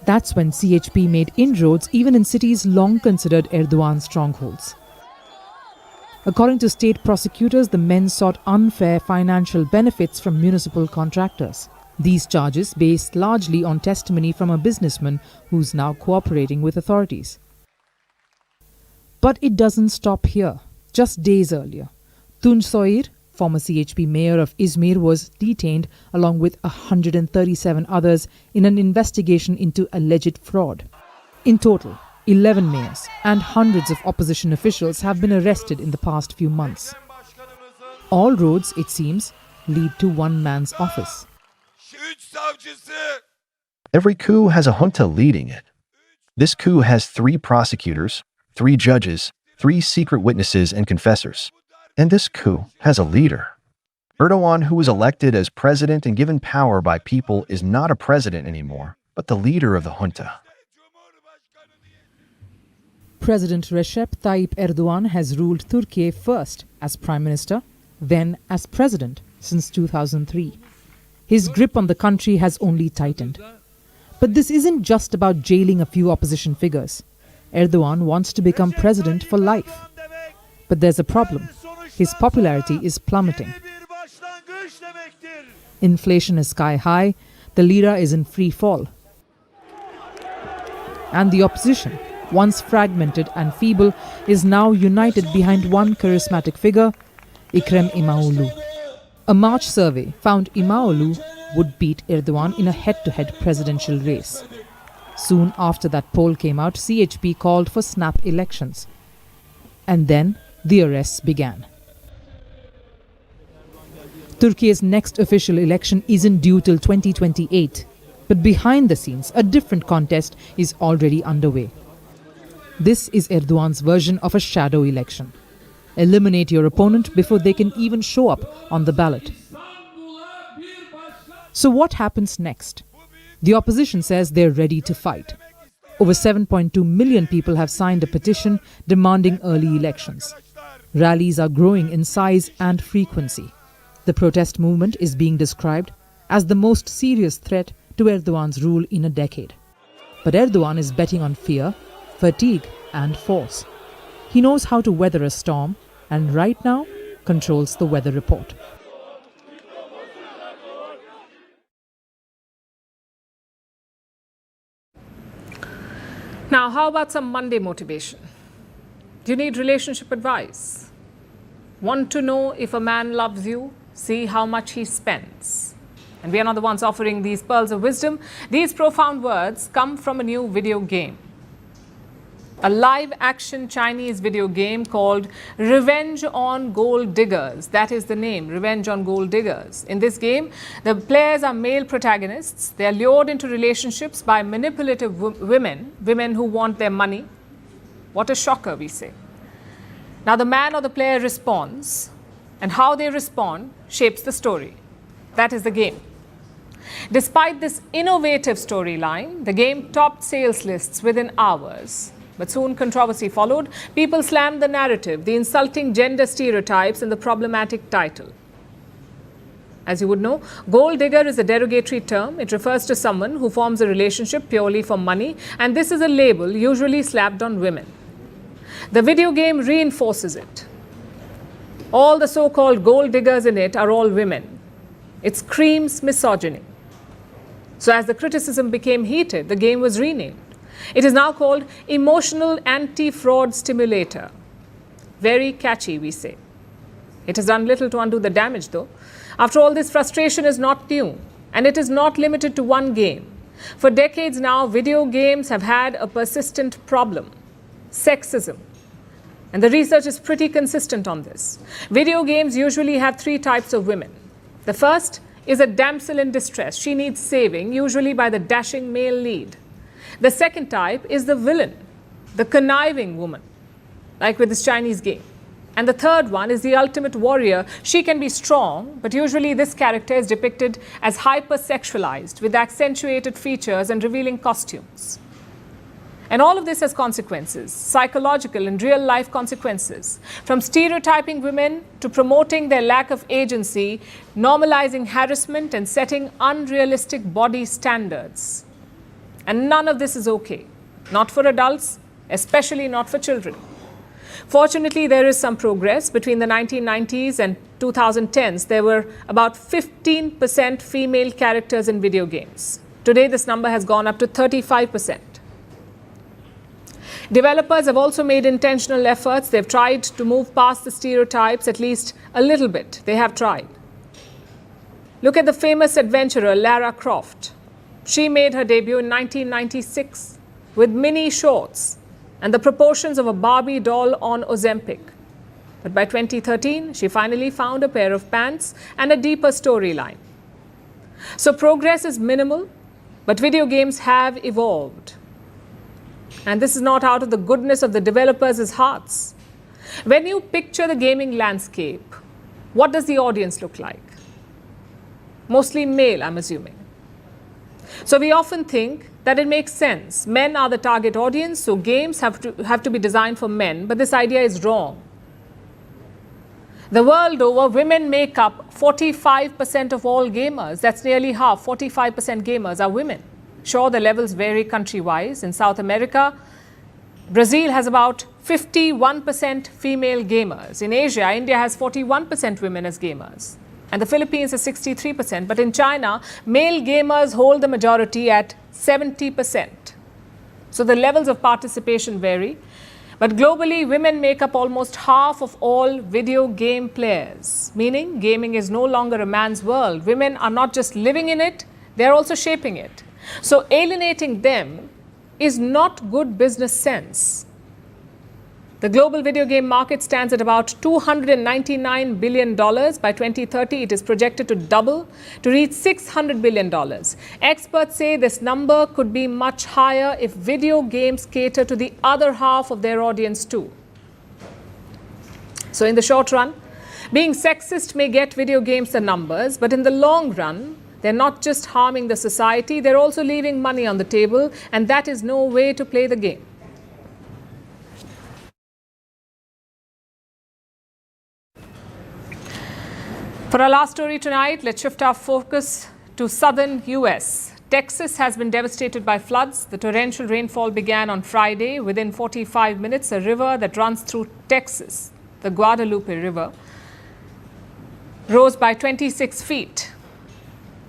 That's when CHP made inroads even in cities long considered Erdogan strongholds. According to state prosecutors, the men sought unfair financial benefits from municipal contractors. These charges based largely on testimony from a businessman who's now cooperating with authorities. But it doesn't stop here. Just days earlier, Tunç Soyer, former CHP mayor of Izmir, was detained along with 137 others in an investigation into alleged fraud. In total, 11 mayors and hundreds of opposition officials have been arrested in the past few months. All roads, it seems, lead to one man's office. Every coup has a junta leading it. This coup has 3 prosecutors, 3 judges, 3 secret witnesses and confessors. And this coup has a leader. Erdogan, who was elected as president and given power by people, is not a president anymore, but the leader of the junta. President Recep Tayyip Erdogan has ruled Turkey first as Prime Minister, then as President since 2003. His grip on the country has only tightened. But this isn't just about jailing a few opposition figures. Erdogan wants to become president for life. But there's a problem. his popularity is plummeting. Inflation is sky high, the lira is in free fall. And the opposition, once fragmented and feeble, is now united behind one charismatic figure, Ekrem İmamoğlu. A March survey found İmamoğlu would beat Erdogan in a head-to-head presidential race. Soon after that poll came out, CHP called for snap elections. And then the arrests began. Turkey's next official election isn't due till 2028. But behind the scenes, a different contest is already underway. This is Erdogan's version of a shadow election. Eliminate your opponent before they can even show up on the ballot. So what happens next? The opposition says they're ready to fight. Over 7.2 million people have signed a petition demanding early elections. Rallies are growing in size and frequency. The protest movement is being described as the most serious threat to Erdogan's rule in a decade. But Erdogan is betting on fear, fatigue and force. He knows how to weather a storm and right now controls the weather report. Now, how about some Monday motivation? Do you need relationship advice? Want to know if a man loves you? See how much he spends. And we are not the ones offering these pearls of wisdom. These profound words come from a new video game. A live-action Chinese video game called Revenge on Gold Diggers. That is the name, Revenge on Gold Diggers. In this game, the players are male protagonists. They are lured into relationships by manipulative women who want their money. What a shocker, we say. Now, the man or the player responds, and how they respond shapes the story. That is the game. Despite this innovative storyline, the game topped sales lists within hours. But soon controversy followed. People slammed the narrative, the insulting gender stereotypes, and the problematic title. As you would know, gold digger is a derogatory term. It refers to someone who forms a relationship purely for money, and this is a label usually slapped on women. The video game reinforces it. All the so-called gold diggers in it are all women. It screams misogyny. So as the criticism became heated, the game was renamed. It is now called Emotional Anti-Fraud Stimulator. Very catchy, we say. It has done little to undo the damage, though. After all, this frustration is not new, and it is not limited to one game. For decades now, video games have had a persistent problem: sexism. And the research is pretty consistent on this. Video games usually have three types of women. The first is a damsel in distress. She needs saving, usually by the dashing male lead. The second type is the villain, the conniving woman, like with this Chinese game. And the third one is the ultimate warrior. She can be strong, but usually this character is depicted as hypersexualized with accentuated features and revealing costumes. And all of this has consequences, psychological and real-life consequences, from stereotyping women to promoting their lack of agency, normalizing harassment and setting unrealistic body standards. And none of this is okay, not for adults, especially not for children. Fortunately, there is some progress. Between the 1990s and 2010s, there were about 15% female characters in video games. Today, this number has gone up to 35%. Developers have also made intentional efforts. They've tried to move past the stereotypes at least a little bit. They have tried. Look at the famous adventurer Lara Croft. She made her debut in 1996 with mini shorts and the proportions of a Barbie doll on Ozempic. But by 2013, she finally found a pair of pants and a deeper storyline. So progress is minimal, but video games have evolved. And this is not out of the goodness of the developers' hearts. When you picture the gaming landscape, what does the audience look like? Mostly male, I'm assuming. So we often think that it makes sense. Men are the target audience, so games have to be designed for men, but this idea is wrong. The world over, women make up 45% of all gamers. That's nearly half. 45% gamers are women. Sure, the levels vary country-wise. In South America, Brazil has about 51% female gamers. In Asia, India has 41% women as gamers. And the Philippines is 63%. But in China, male gamers hold the majority at 70%. So the levels of participation vary. But globally, women make up almost half of all video game players, meaning gaming is no longer a man's world. Women are not just living in it, they're also shaping it. So alienating them is not good business sense. The global video game market stands at about $299 billion. By 2030, it is projected to double to reach $600 billion. Experts say this number could be much higher if video games cater to the other half of their audience too. So in the short run, being sexist may get video games the numbers, but in the long run, they're not just harming the society, they're also leaving money on the table, and that is no way to play the game. For our last story tonight, let's shift our focus to southern U.S. Texas has been devastated by floods. The torrential rainfall began on Friday. Within 45 minutes, a river that runs through Texas, the Guadalupe River, rose by 26 feet.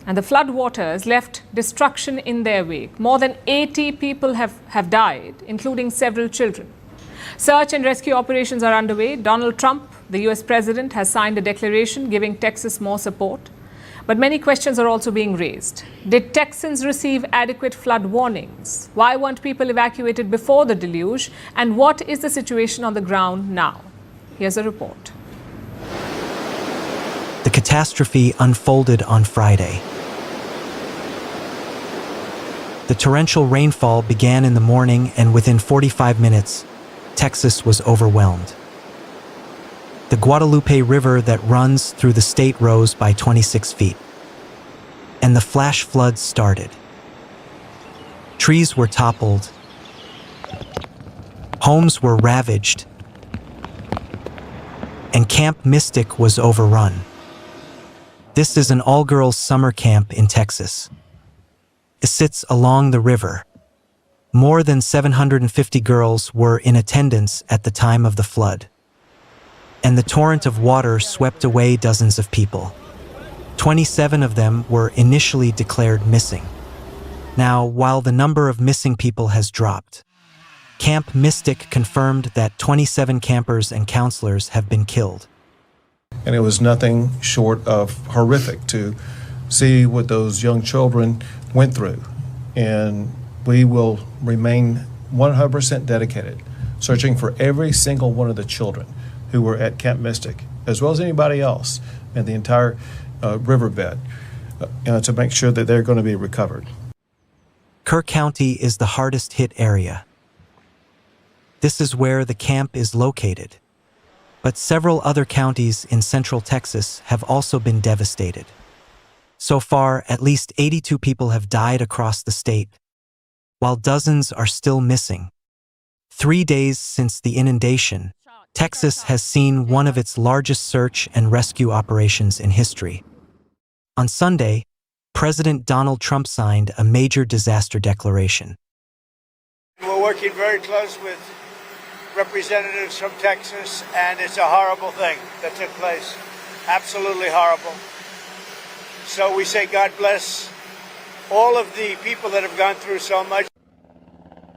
And the flood waters left destruction in their wake. More than 80 people have died, including several children. Search and rescue operations are underway. Donald Trump, the U.S. president, has signed a declaration giving Texas more support. But many questions are also being raised. Did Texans receive adequate flood warnings? Why weren't people evacuated before the deluge? And what is the situation on the ground now? Here's a report. The catastrophe unfolded on Friday. The torrential rainfall began in the morning, and within 45 minutes, Texas was overwhelmed. The Guadalupe River that runs through the state rose by 26 feet, and the flash floods started. Trees were toppled, homes were ravaged, and Camp Mystic was overrun. This is an all-girls summer camp in Texas. It sits along the river. More than 750 girls were in attendance at the time of the flood, and the torrent of water swept away dozens of people. 27 of them were initially declared missing. Now, while the number of missing people has dropped, Camp Mystic confirmed that 27 campers and counselors have been killed. And it was nothing short of horrific to see what those young children went through. And we will remain 100% dedicated, searching for every single one of the children who were at Camp Mystic, as well as anybody else in the entire riverbed, to make sure that they're going to be recovered. Kerr County is the hardest hit area. This is where the camp is located. But several other counties in central Texas have also been devastated. So far, at least 82 people have died across the state, while dozens are still missing. 3 days since the inundation, Texas has seen one of its largest search and rescue operations in history. On Sunday, President Donald Trump signed a major disaster declaration. We're working very close with representatives from Texas, and it's a horrible thing that took place. Absolutely horrible. So we say God bless all of the people that have gone through so much.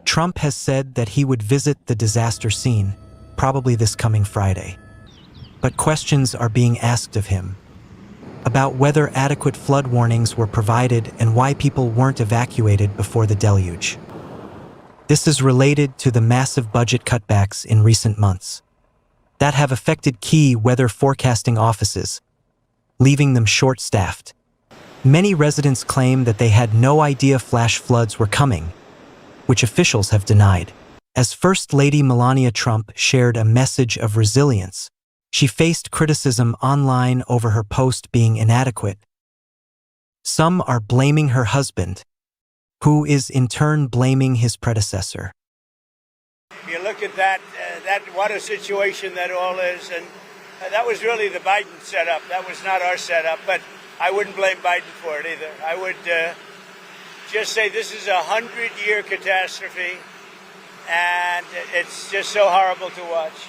Trump has said that he would visit the disaster scene, probably this coming Friday. But questions are being asked of him about whether adequate flood warnings were provided and why people weren't evacuated before the deluge. This is related to the massive budget cutbacks in recent months that have affected key weather forecasting offices, leaving them short-staffed. Many residents claim that they had no idea flash floods were coming, which officials have denied. As First Lady Melania Trump shared a message of resilience, she faced criticism online over her post being inadequate. Some are blaming her husband, who is in turn blaming his predecessor. You look at that, what a situation that all is, and that was really the Biden setup. That was not our setup, but I wouldn't blame Biden for it either. I would just say this is a 100-year catastrophe, and it's just so horrible to watch.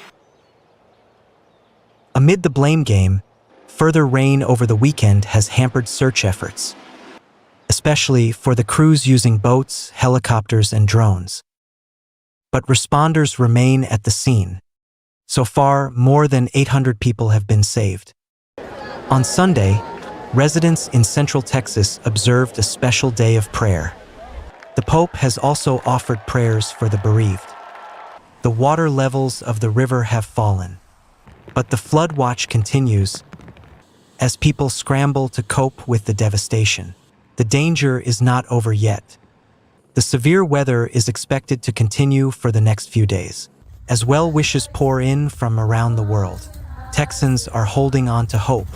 Amid the blame game, further rain over the weekend has hampered search efforts, especially for the crews using boats, helicopters, and drones. But responders remain at the scene. So far, more than 800 people have been saved. On Sunday, residents in Central Texas observed a special day of prayer. The Pope has also offered prayers for the bereaved. The water levels of the river have fallen, but the flood watch continues as people scramble to cope with the devastation. The danger is not over yet. The severe weather is expected to continue for the next few days. As well wishes pour in from around the world, Texans are holding on to hope.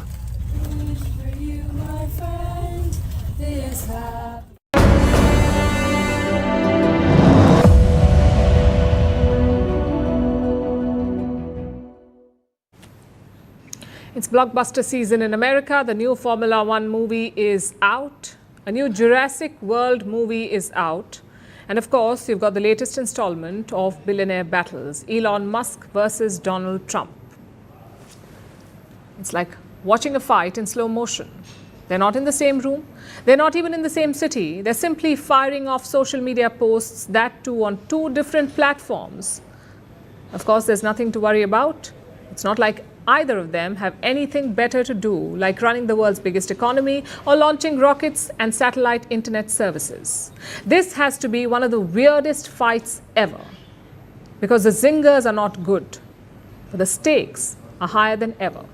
It's blockbuster season in America. The new Formula One movie is out. A new Jurassic World movie is out. And of course, you've got the latest installment of billionaire battles, Elon Musk versus Donald Trump. It's like watching a fight in slow motion. They're not in the same room. They're not even in the same city. They're simply firing off social media posts, that too on two different platforms. Of course, there's nothing to worry about. It's not like either of them have anything better to do, like running the world's biggest economy or launching rockets and satellite internet services. This has to be one of the weirdest fights ever, because the zingers are not good, but the stakes are higher than ever.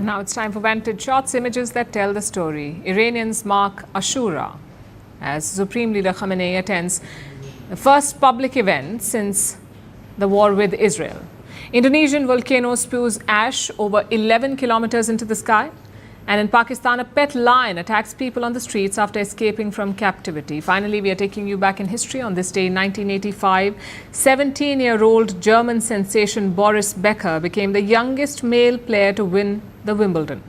Now it's time for Vantage Shots, images that tell the story. Iranians mark Ashura as Supreme Leader Khamenei attends the first public event since the war with Israel. Indonesian volcano spews ash over 11 kilometers into the sky. And in Pakistan, a pet lion attacks people on the streets after escaping from captivity. Finally, we are taking you back in history. On this day in 1985, 17-year-old German sensation Boris Becker became the youngest male player to win the Wimbledon,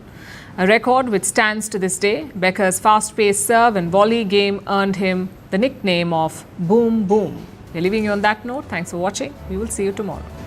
a record which stands to this day. Becker's fast-paced serve and volley game earned him the nickname of Boom Boom. We're leaving you on that note. Thanks for watching. We will see you tomorrow.